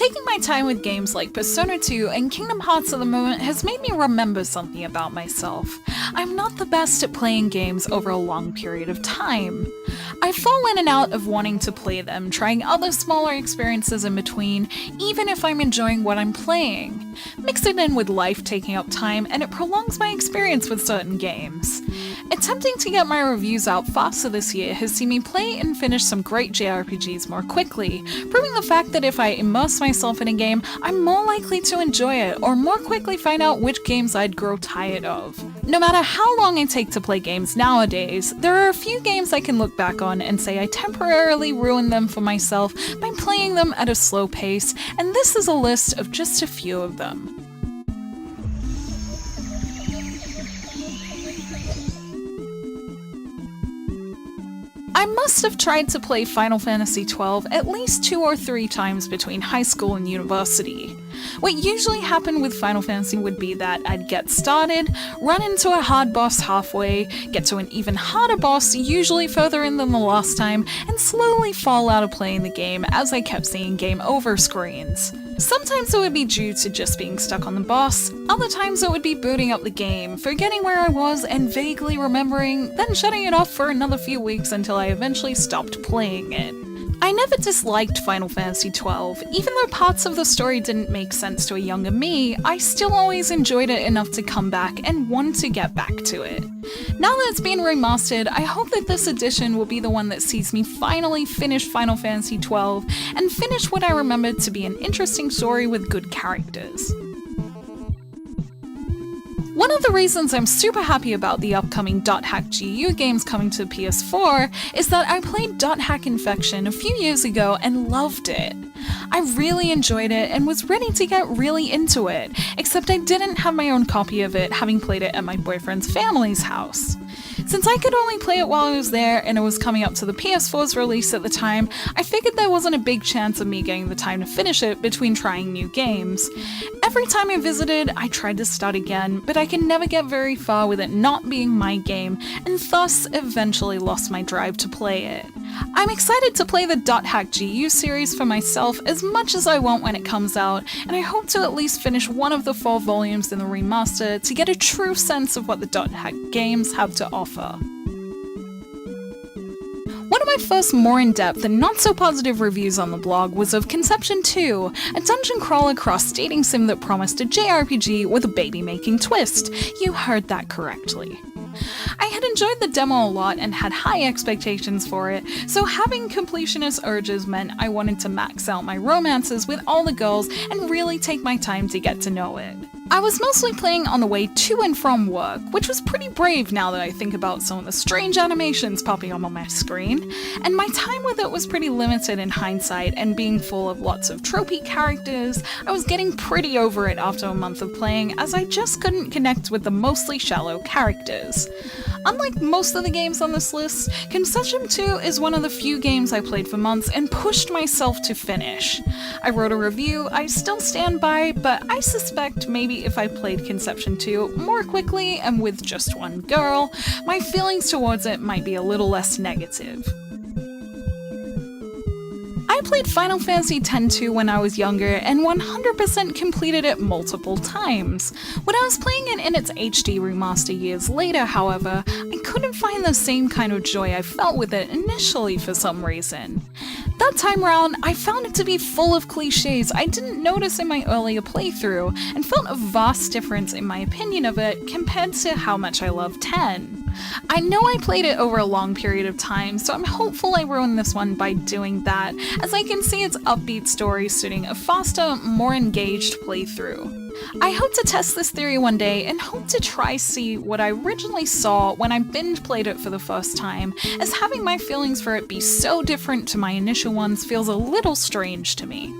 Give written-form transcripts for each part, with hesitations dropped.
Taking my time with games like Persona 2 and Kingdom Hearts at the moment has made me remember something about myself. I'm not the best at playing games over a long period of time. I fall in and out of wanting to play them, trying other smaller experiences in between, even if I'm enjoying what I'm playing. Mix it in with life taking up time, and it prolongs my experience with certain games. Attempting to get my reviews out faster this year has seen me play and finish some great JRPGs more quickly, proving the fact that if I immerse myself in a game, I'm more likely to enjoy it, or more quickly find out which games I'd grow tired of. No matter how long I take to play games nowadays, there are a few games I can look back on and say I temporarily ruined them for myself by playing them at a slow pace, and this is a list of just a few of them. I must have tried to play Final Fantasy XII at least 2 or 3 times between high school and university. What usually happened with Final Fantasy would be that I'd get started, run into a hard boss halfway, get to an even harder boss, usually further in than the last time, and slowly fall out of playing the game as I kept seeing game over screens. Sometimes it would be due to just being stuck on the boss, other times it would be booting up the game, forgetting where I was and vaguely remembering, then shutting it off for another few weeks until I eventually stopped playing it. I never disliked Final Fantasy XII. Even though parts of the story didn't make sense to a younger me, I still always enjoyed it enough to come back and want to get back to it. Now that it's been remastered, I hope that this edition will be the one that sees me finally finish Final Fantasy XII and finish what I remembered to be an interesting story with good characters. One of the reasons I'm super happy about the upcoming .hack GU games coming to PS4 is that I played .hack Infection a few years ago and loved it. I really enjoyed it and was ready to get really into it, except I didn't have my own copy of it, having played it at my boyfriend's family's house. Since I could only play it while I was there and it was coming up to the PS4's release at the time, I figured there wasn't a big chance of me getting the time to finish it between trying new games. Every time I visited, I tried to start again, but I could never get very far with it not being my game, and thus eventually lost my drive to play it. I'm excited to play the .hack GU series for myself as much as I want when it comes out, and I hope to at least finish one of the 4 volumes in the remaster to get a true sense of what the .hack games have to offer. One of my first more in-depth and not-so-positive reviews on the blog was of Conception 2, a dungeon crawler cross-dating sim that promised a JRPG with a baby-making twist. You heard that correctly. I had enjoyed the demo a lot and had high expectations for it, so having completionist urges meant I wanted to max out my romances with all the girls and really take my time to get to know it. I was mostly playing on the way to and from work, which was pretty brave now that I think about some of the strange animations popping up on my screen, and my time with it was pretty limited in hindsight, and being full of lots of tropey characters, I was getting pretty over it after a month of playing as I just couldn't connect with the mostly shallow characters. Unlike most of the games on this list, Conception 2 is one of the few games I played for months and pushed myself to finish. I wrote a review I still stand by, but I suspect maybe if I played Conception 2 more quickly and with just one girl, my feelings towards it might be a little less negative. I played Final Fantasy X-2 when I was younger and 100% completed it multiple times. When I was playing it in its HD remaster years later, however, I couldn't find the same kind of joy I felt with it initially for some reason. That time round, I found it to be full of cliches I didn't notice in my earlier playthrough, and felt a vast difference in my opinion of it compared to how much I love 10. I know I played it over a long period of time, so I'm hopeful I ruined this one by doing that, as I can see its upbeat story suiting a faster, more engaged playthrough. I hope to test this theory one day and hope to try see what I originally saw when I binge played it for the first time, as having my feelings for it be so different to my initial ones feels a little strange to me.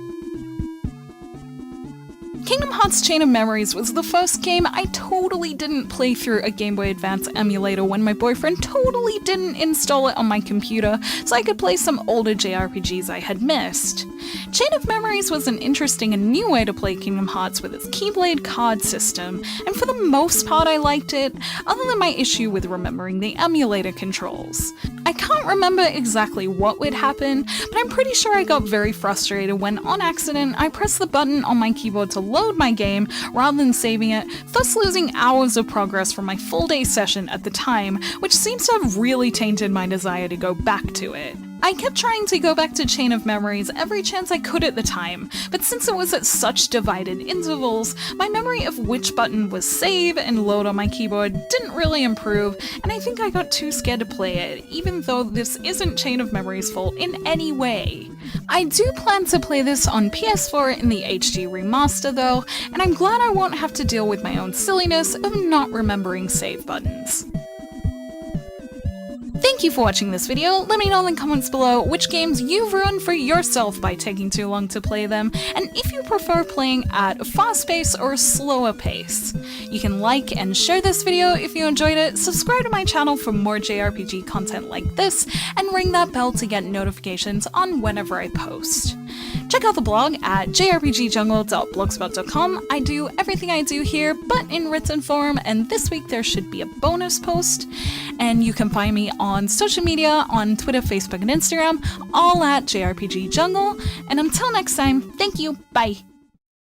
Kingdom Hearts Chain of Memories was the first game I totally didn't play through a Game Boy Advance emulator when my boyfriend totally didn't install it on my computer so I could play some older JRPGs I had missed. Chain of Memories was an interesting and new way to play Kingdom Hearts with its Keyblade card system, and for the most part I liked it, other than my issue with remembering the emulator controls. I I can't remember exactly what would happen, but I'm pretty sure I got very frustrated when, on accident, I pressed the button on my keyboard to load my game rather than saving it, thus losing hours of progress from my full-day session at the time, which seems to have really tainted my desire to go back to it. I kept trying to go back to Chain of Memories every chance I could at the time, but since it was at such divided intervals, my memory of which button was save and load on my keyboard didn't really improve, and I think I got too scared to play it, even though this isn't Chain of Memories' fault in any way. I do plan to play this on PS4 in the HD remaster though, and I'm glad I won't have to deal with my own silliness of not remembering save buttons. Thank you for watching this video. Let me know in the comments below which games you've ruined for yourself by taking too long to play them, and if you prefer playing at a fast pace or a slower pace. You can like and share this video if you enjoyed it, subscribe to my channel for more JRPG content like this, and ring that bell to get notifications on whenever I post. Check out the blog at jrpgjungle.blogspot.com. I do everything I do here, but in written form, and this week there should be a bonus post. And you can find me on social media, on Twitter, Facebook, and Instagram, all at JRPGJungle. And until next time, thank you, bye!